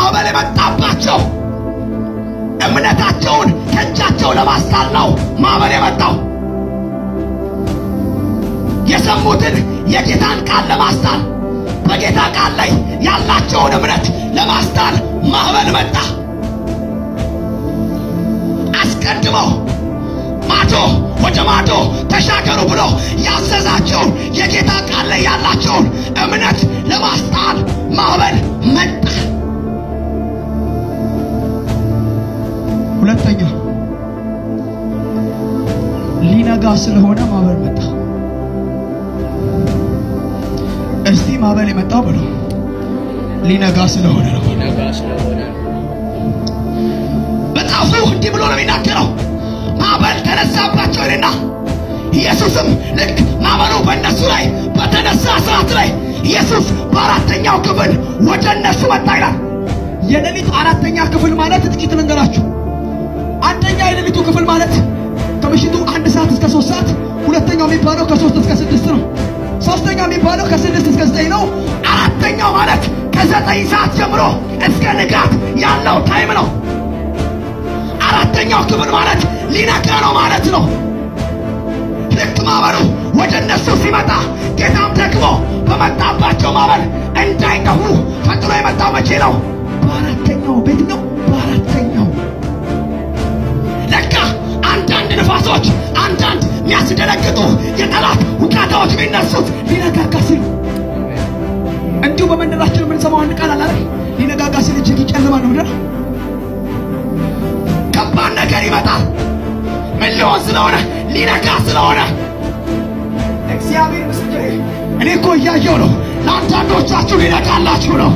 ማዕበል የመጣባቸው እምነታቸውን ከእጃቸው ለማስጣል ነው ማዕበል የመጣው። የሰሙትን የጌታን ቃል ለማስጣል፣ በጌታ ቃል ላይ ያላቸውን እምነት ለማስጣል ማዕበል መጣ። አስቀድመው ማዶ ወደ ማዶ ተሻገሩ ብሎ ያዘዛቸውን የጌታ ቃል ላይ ያላቸውን እምነት ለማስጣል ማዕበል መጣ። ሁለተኛ ሊነጋ ስለሆነ ማዕበል መጣ። እስቲ ማዕበል የመጣው ብሎ ሊነጋ ስለሆነ ነው። መጽሐፉ እንዲህ ብሎ ነው የሚናገረው። ማዕበል ተነሳባቸውና ኢየሱስም ልክ ማዕበሉ በእነሱ ላይ በተነሳ ሰዓት ላይ ኢየሱስ በአራተኛው ክፍል ወደ እነሱ መጣ ይላል። የሌሊቱ አራተኛ ክፍል ማለት ጥቂት ልንገራችሁ። አንደኛ የሌሊቱ ክፍል ማለት ከምሽቱ 1 ሰዓት እስከ 3 ሰዓት፣ ሁለተኛው የሚባለው ከ3 እስከ 6 ነው። ሶስተኛው የሚባለው ከ6 እስከ 9 ነው። አራተኛው ማለት ከ9 ሰዓት ጀምሮ እስከ ንጋት ያለው ታይም ነው። አራተኛው ክፍል ማለት ሊነጋ ነው ማለት ነው። ልክ ማዕበሉ ወደ እነሱ ሲመጣ ጌታም ደግሞ በመጣባቸው ማዕበል እንዳይጠፉ ፈጥኖ የመጣው መቼ ነው? በአራተኛው ቤት ነው። በአራተኛው ለካ አንዳንድ ንፋሶች፣ አንዳንድ የሚያስደነግጡ የጠላት ውቃታዎች የሚነሱት ሊነጋጋ ሲል፣ እንዲሁ በመንደራችን የምንሰማው አንድ ቃል አለ። ሊነጋጋ ሲል እጅግ ይጨልማል ነው አይደል? ከባድ ነገር ይመጣል። ምን ሊሆን ስለሆነ? ሊነጋ ስለሆነ። እግዚአብሔር ምስክሬ፣ እኔ እኮ እያየሁ ነው። ለአንዳንዶቻችሁ ሊነጋላችሁ ነው።